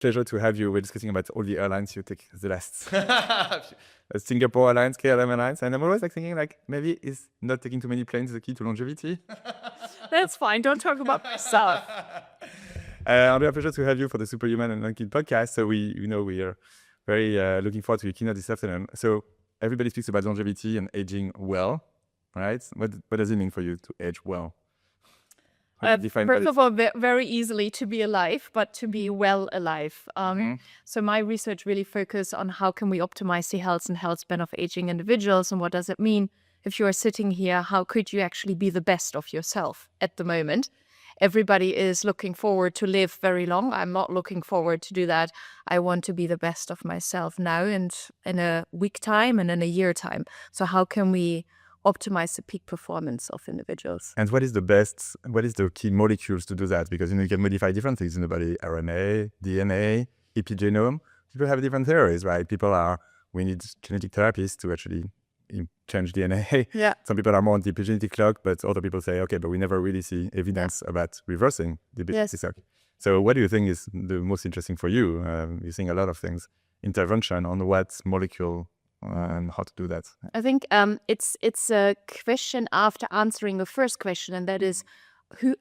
pleasure to have you. We're discussing about all the airlines you take the last Singapore Airlines, KLM Airlines, and I'm always like thinking like maybe is not taking too many planes the key to longevity. That's fine. Don't talk about myself. Andrea, pleasure to have you for the Superhuman and Owkin podcast. So we are very looking forward to your keynote this afternoon. So everybody speaks about longevity and aging well, right? What does it mean for you to age well? First of all, very easily to be alive, but to be well alive. So my research really focuses on how can we optimize the health and health span of aging individuals, and what does it mean if you are sitting here, how could you actually be the best of yourself at the moment? Everybody is looking forward to live very long. I'm not looking forward to do that. I want to be the best of myself now and in a week time and in a year time. So how can we optimize the peak performance of individuals? And what is the key molecules to do that? Because you can modify different things in the body, RNA, DNA, epigenome. People have different theories, right? We need genetic therapies to actually change DNA. Yeah. Some people are more on the epigenetic clock, but other people say, okay, but we never really see evidence about reversing the epigenetic clock. So what do you think is the most interesting for you? You're seeing a lot of things, intervention on what molecule and how to do that. I think it's a question after answering the first question, and that is,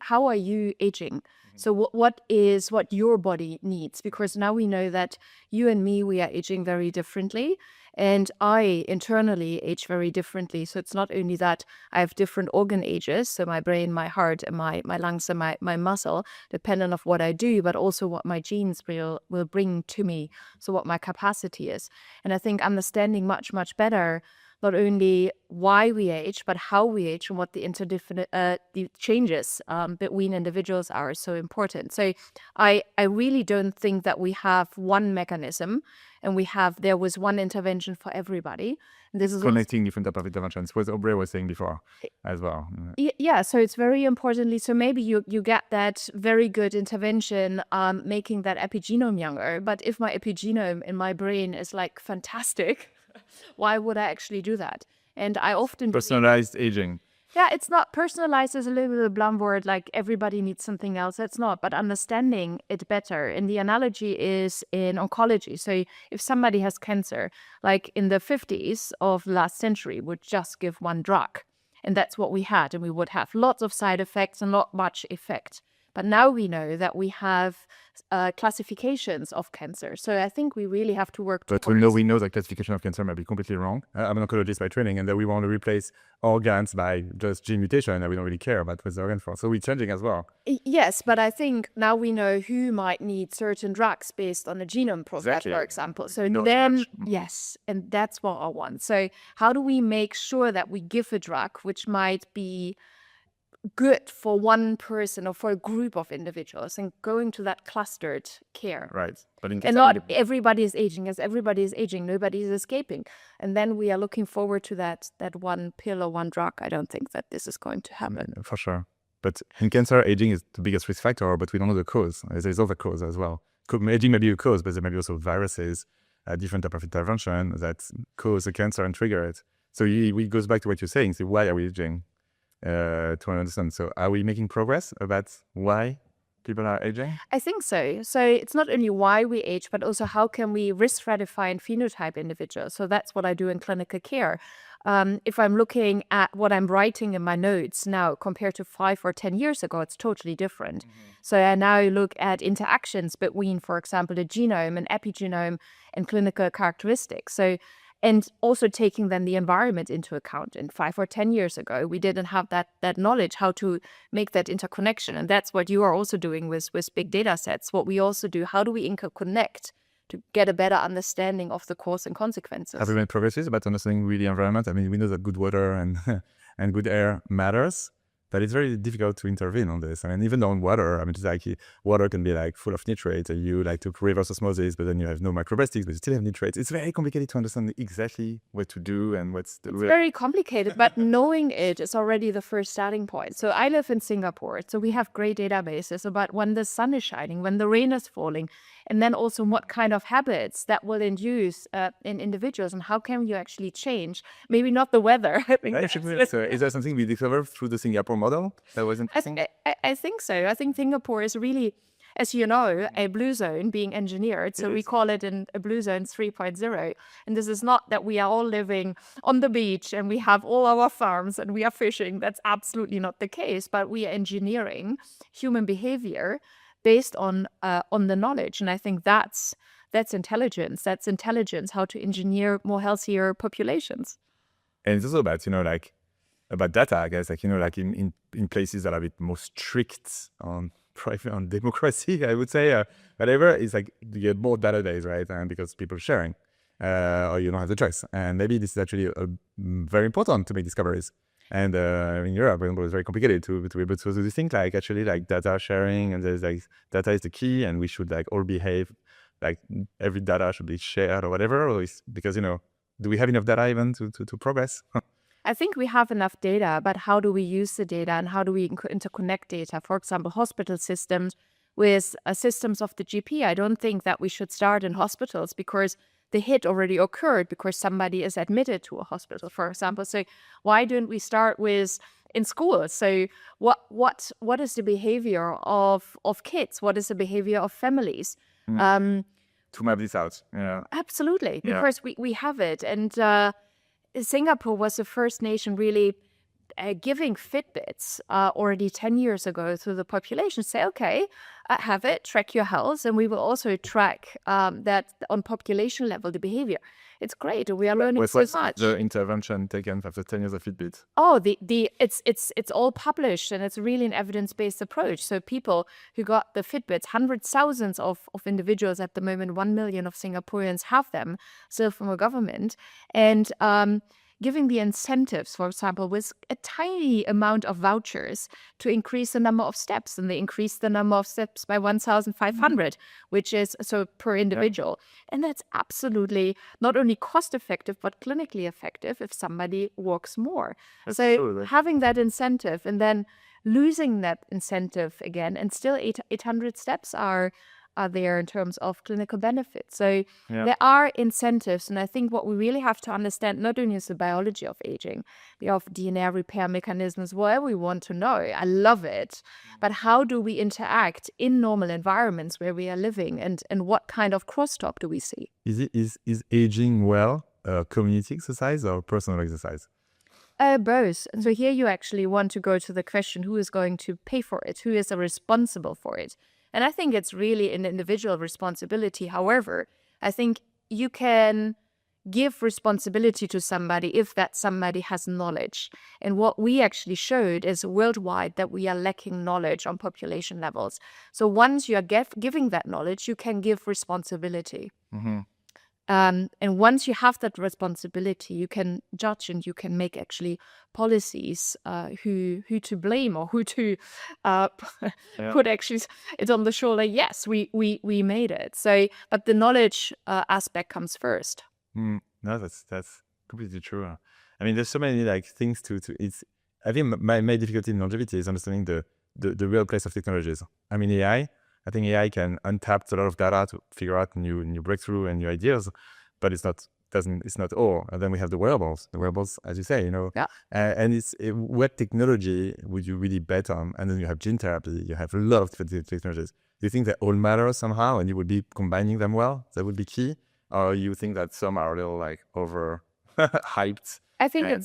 how are you aging? So what is what your body needs? Because now we know that you and me, we are aging very differently, and I internally age very differently. So it's not only that I have different organ ages, so my brain, my heart, and my lungs and my muscle, dependent of what I do, but also what my genes will bring to me. So what my capacity is. And I think understanding much better not only why we age, but how we age and what the changes between individuals are so important. So I really don't think that we have one mechanism and there was one intervention for everybody. And this is connecting different types of interventions, what Aubrey was saying before as well. Yeah, so it's very importantly, so maybe you get that very good intervention making that epigenome younger, but if my epigenome in my brain is like fantastic, why would I actually do that? And I often personalized aging. Yeah, it's not personalized as a little bit of a blunt word, like everybody needs something else. That's not, but understanding it better. And the analogy is in oncology. So if somebody has cancer, like in the 50s of last century, would just give one drug. And that's what we had. And we would have lots of side effects and not much effect. But now we know that we have classifications of cancer. So I think we really have to work towards. But we know that classification of cancer might be completely wrong. I'm an oncologist by training, and that we want to replace organs by just gene mutation, and we don't really care about what's the organ for. So we're changing as well. Yes, but I think now we know who might need certain drugs based on a genome project, for example. So yes, and that's what I want. So how do we make sure that we give a drug which might be good for one person or for a group of individuals, and going to that clustered care. Right. But and not everybody is aging. As everybody is aging, nobody is escaping. And then we are looking forward to that one pill or one drug. I don't think that this is going to happen. For sure. But in cancer, aging is the biggest risk factor, but we don't know the cause. There's other cause as well. Aging may be a cause, but there may be also viruses, different type of intervention that cause the cancer and trigger it. So it goes back to what you're saying. So why are we aging? To understand. So are we making progress about why people are aging? I think so. So it's not only why we age, but also how can we risk stratify and phenotype individuals. So that's what I do in clinical care. If I'm looking at what I'm writing in my notes now compared to 5 or 10 years ago, it's totally different. So I now look at interactions between, for example, the genome and epigenome and clinical characteristics. So and also taking then the environment into account. And 5 or 10 years ago, we didn't have that knowledge how to make that interconnection. And that's what you are also doing with big data sets. What we also do, how do we interconnect to get a better understanding of the cause and consequences? Have we made progresses about understanding really the environment? I mean, we know that good water and good air matters, but it's very difficult to intervene on this. I mean, even on water, I mean, it's like water can be like full of nitrates, and you like to reverse osmosis, but then you have no microplastics, but you still have nitrates. It's very complicated to understand exactly what to do and what's the. It's very complicated, but knowing it is already the first starting point. So I live in Singapore, so we have great databases about when the sun is shining, when the rain is falling, and then also what kind of habits that will induce in individuals, and how can you actually change? Maybe not the weather. I think so is there something we discovered through the Singapore model that was interesting? I think so. I think Singapore is really as you know, a blue zone being engineered. So we call it a blue zone 3.0. And this is not that we are all living on the beach and we have all our farms and we are fishing. That's absolutely not the case. But we are engineering human behavior based on the knowledge. And I think that's intelligence. That's intelligence, how to engineer more healthier populations. And it's also about, like, about data, I guess, like, like in places that are a bit more strict on private, on democracy, I would say, whatever, it's like you get more data days, right? And because people are sharing, or you don't have the choice. And maybe this is actually very important to make discoveries. And in Europe, for example, it's very complicated to be able to think like actually like data sharing, and there's like data is the key, and we should like all behave like every data should be shared or whatever, or is because do we have enough data even to progress? I think we have enough data, but how do we use the data and how do we interconnect data? For example, hospital systems with systems of the GP. I don't think that we should start in hospitals because the hit already occurred because somebody is admitted to a hospital, for example. So why don't we start with in schools? So what is the behavior of kids? What is the behavior of families? To map this out. Yeah. Absolutely, Yeah. because we have it. And Singapore was the first nation really giving Fitbits already 10 years ago to the population. Say, okay, have it, track your health, and we will also track that on population level, the behavior. It's great. We are learning so much. The intervention taken after 10 years of Fitbit? Oh, it's all published, and it's really an evidence-based approach. So people who got the Fitbits, hundreds, thousands of individuals at the moment, 1 million of Singaporeans have them still from a government, and giving the incentives, for example, with a tiny amount of vouchers to increase the number of steps. And they increased the number of steps by 1,500, which is so per individual. Yeah. And that's absolutely not only cost effective, but clinically effective if somebody walks more. So having that incentive and then losing that incentive again, and still 800 steps are there in terms of clinical benefits. So there are incentives, and I think what we really have to understand not only is the biology of aging, we have DNA repair mechanisms, whatever we want to know. I love it. But how do we interact in normal environments where we are living, and what kind of crosstalk do we see? Is aging well community exercise or personal exercise? Both. And so here you actually want to go to the question, who is going to pay for it? Who is responsible for it? And I think it's really an individual responsibility. However, I think you can give responsibility to somebody if that somebody has knowledge. And what we actually showed is worldwide that we are lacking knowledge on population levels. So once you are giving that knowledge, you can give responsibility. Mm-hmm. And once you have that responsibility, you can judge and you can make actually policies who to blame or who to put actually it on the shoulder. Yes, we made it. So, but the knowledge aspect comes first. No, that's completely true. I mean, there's so many like things to it's. I think my difficulty in longevity is understanding the real place of technologies. I mean, AI. I think AI can untap a lot of data to figure out new breakthrough and new ideas, but it's not all. And then we have the wearables. The wearables, as you say, and what technology would you really bet on? And then you have gene therapy. You have a lot of different technologies. Do you think they all matter somehow, and you would be combining them well? That would be key, or you think that some are a little like over hyped? I think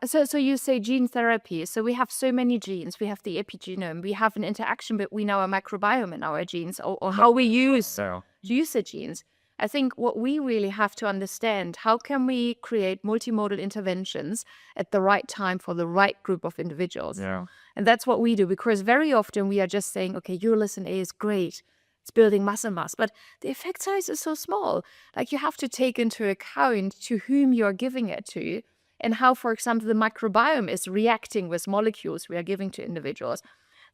So you say gene therapy. So we have so many genes. We have the epigenome. We have an interaction between our microbiome and our genes, or how we use the genes. I think what we really have to understand, how can we create multimodal interventions at the right time for the right group of individuals? Yeah. And that's what we do, because very often we are just saying, okay, Urolithin A is great. It's building muscle mass, but the effect size is so small. Like you have to take into account to whom you are giving it to, and how, for example, the microbiome is reacting with molecules we are giving to individuals.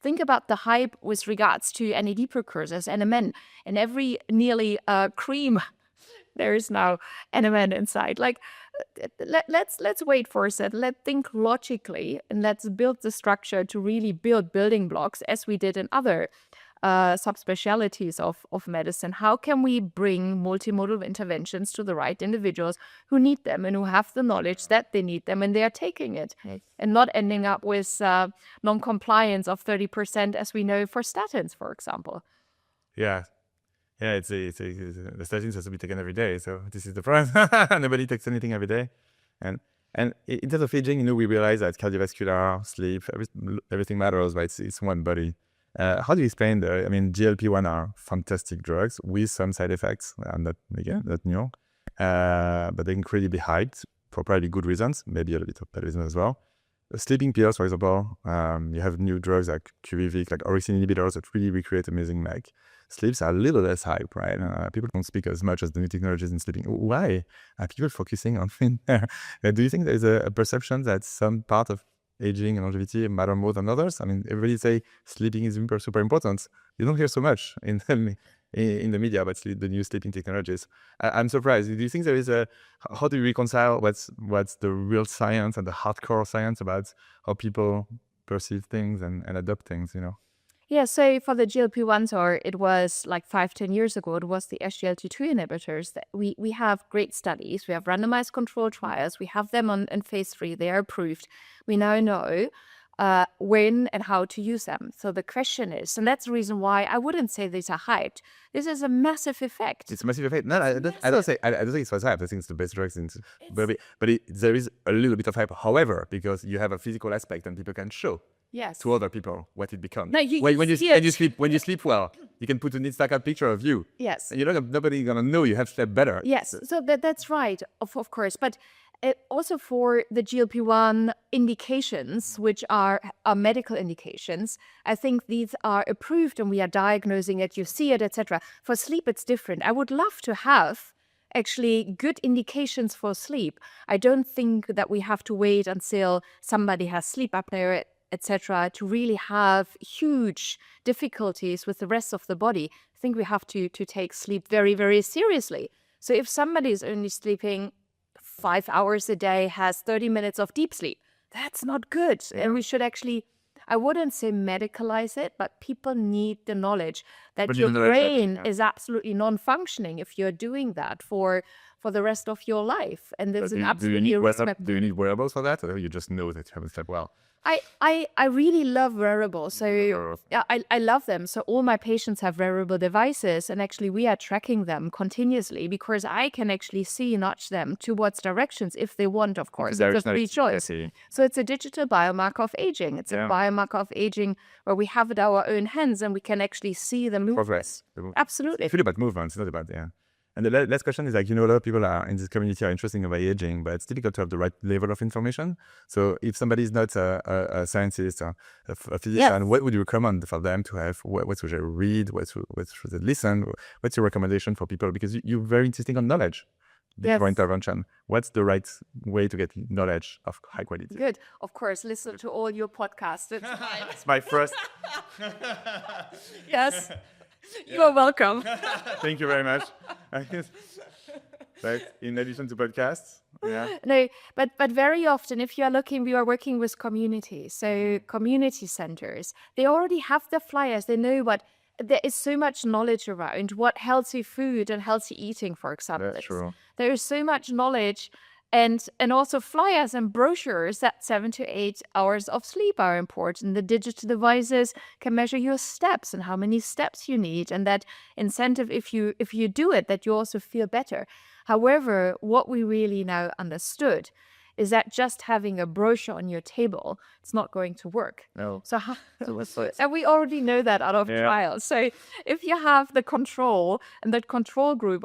Think about the hype with regards to NAD precursors, NMN, and every nearly cream, there is now NMN inside. Like, let's wait for a second. Let's think logically, and let's build the structure to really build building blocks as we did in other subspecialties of medicine. How can we bring multimodal interventions to the right individuals who need them and who have the knowledge that they need them and they are taking it, and not ending up with non-compliance of 30%, as we know for statins, for example. Yeah. Yeah, the statins has to be taken every day, so this is the problem. Nobody takes anything every day. And in terms of aging, we realize that cardiovascular, sleep, everything matters, but it's one body. How do you explain GLP-1 are fantastic drugs with some side effects, and not new, but they're incredibly hyped for probably good reasons, maybe a little bit of bad reasons as well. Sleeping pills, for example, you have new drugs like QVV, like orexin inhibitors that really recreate amazing sleeps are a little less hype, right? People don't speak as much as the new technologies in sleeping. Why are people focusing on thin hair? Do you think there's a perception that some part of aging and longevity matter more than others? Everybody say sleeping is super important. You don't hear so much in the media about the new sleeping technologies. I'm surprised. Do you think there is how do you reconcile what's the real science and the hardcore science about how people perceive things and adopt things, Yeah, so for the GLP-1s, or it was like 5-10 years ago, it was the SGLT2 inhibitors. That we have great studies. We have randomized controlled trials. We have them in phase 3. They are approved. We now know when and how to use them. So the question is, and that's the reason why I wouldn't say these are hyped. This is a massive effect. It's a massive effect. No, I don't think it's was hype. I think it's the best drugs. But there is a little bit of hype. However, because you have a physical aspect and people can show to other people what it becomes. No, when you sleep well, you can put an Instagram picture of you. Yes. And nobody's gonna know you have slept better. Yes. So that's right, of course. But also for the GLP-1 indications, which are medical indications, I think these are approved and we are diagnosing it, you see it, etc. For sleep, it's different. I would love to have actually good indications for sleep. I don't think that we have to wait until somebody has sleep apnea, etc., to really have huge difficulties with the rest of the body. I think we have to take sleep very, very seriously. So if somebody is only sleeping 5 hours a day, has 30 minutes of deep sleep, that's not good. Yeah. And we should actually, I wouldn't say medicalize it, but people need the knowledge that your brain is absolutely non-functioning if you're doing that for the rest of your life. And there's an absolutely do you need wearables for that, or you just know that you haven't slept well? I really love wearables. So yeah, I love them. So all my patients have wearable devices, and actually we are tracking them continuously because I can actually nudge them towards directions if they want, of course. It's a free choice. So it's a digital biomarker of aging. It's a biomarker of aging where we have it in our own hands and we can actually see the movements. Absolutely. It's really about movements, not about, And the last question is a lot of people in this community are interested about aging, but it's difficult to have the right level of information. So if somebody is not a scientist or a physician, what would you recommend for them to have? What should they read? What should they listen? What's your recommendation for people? Because you're very interested on knowledge before intervention. What's the right way to get knowledge of high quality? Good. Of course, listen to all your podcasts. It's my first. Yes. You are welcome. Thank you very much. But in addition to podcasts, No, but very often, if you are looking, we are working with communities, so community centers. They already have the flyers. They know there is so much knowledge around what healthy food and healthy eating, for example. That's true. There is so much knowledge. And also flyers and brochures that 7 to 8 hours of sleep are important. The digital devices can measure your steps and how many steps you need, and that incentive if you do it, that you also feel better. However, what we really now understood is that just having a brochure on your table, it's not going to work. No. And we already know that out of trials. So if you have the control and that control group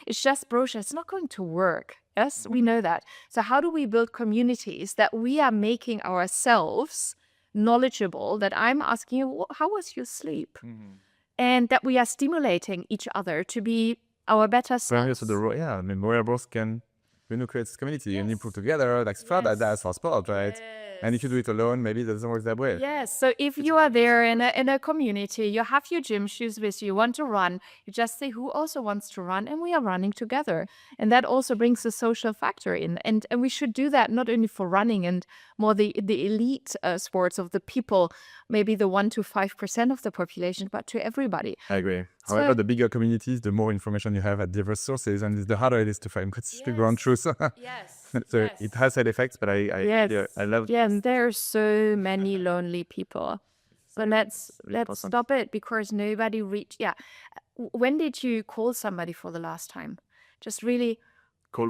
it's just brochure, it's not going to work. Yes, we know that. So how do we build communities that we are making ourselves knowledgeable, that I'm asking you, how was your sleep? Mm-hmm. And that we are stimulating each other to be our better selves. So wearables can when you create this community and you put together, like sport, that's for sport, right? And if you do it alone, maybe it doesn't work that way. Yes. So if you are there in a community, you have your gym shoes with you, want to run, you just say who also wants to run, and we are running together. And that also brings the social factor in. And we should do that not only for running and more the elite sports of the people, maybe the 1 to 5% of the population, but to everybody. I agree. However, the bigger communities, the more information you have at diverse sources, and the harder it is to find consistent ground truth. So it has side effects, but I love. Yeah, and there are so many lonely people. So let's stop it, because nobody reached. Yeah, when did you call somebody for the last time? Just really Call.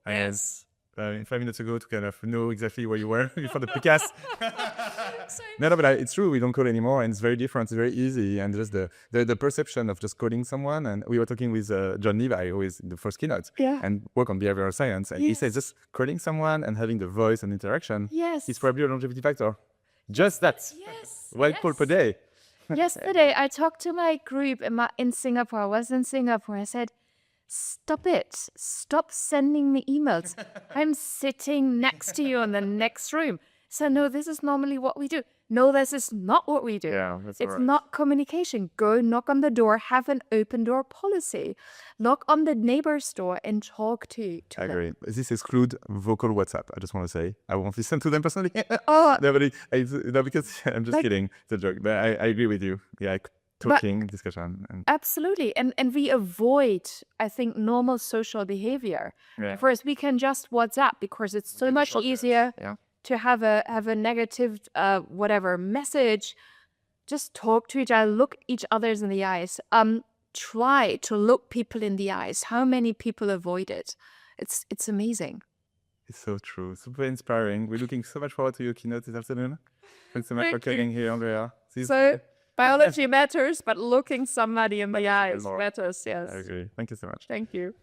Yes. 5 minutes ago to kind of know exactly where you were before the podcast. No, but it's true. We don't call anymore, and it's very different. It's very easy, and just the perception of just calling someone. And we were talking with John Levi, who is in the first keynote, and work on behavioral science, and he says just calling someone and having the voice and interaction is probably a longevity factor. Just that. One call per day. Yesterday, I talked to my group in Singapore. I was in Singapore. I said, stop it. Stop sending me emails. I'm sitting next to you in the next room. So, no, this is normally what we do. No, this is not what we do. Yeah, that's it's right. not communication. Go knock on the door, have an open door policy. Knock on the neighbor's door and talk to I them. agree. This excludes vocal WhatsApp. I just want to say I won't listen to them personally. Oh, no, because I'm just kidding. It's a joke. But I agree with you. Yeah, talking, discussion. Absolutely. And we avoid, I think, normal social behavior. First, we can just WhatsApp because it's so much easier to have a negative whatever message. Just talk to each other, look each other's in the eyes. Try to look people in the eyes. How many people avoid it? It's amazing. It's so true. Super inspiring. We're looking so much forward to your keynote this afternoon. Thanks so much for coming here, Andrea. So biology matters, but looking somebody in the eyes matters. Yes. I agree. Thank you so much. Thank you.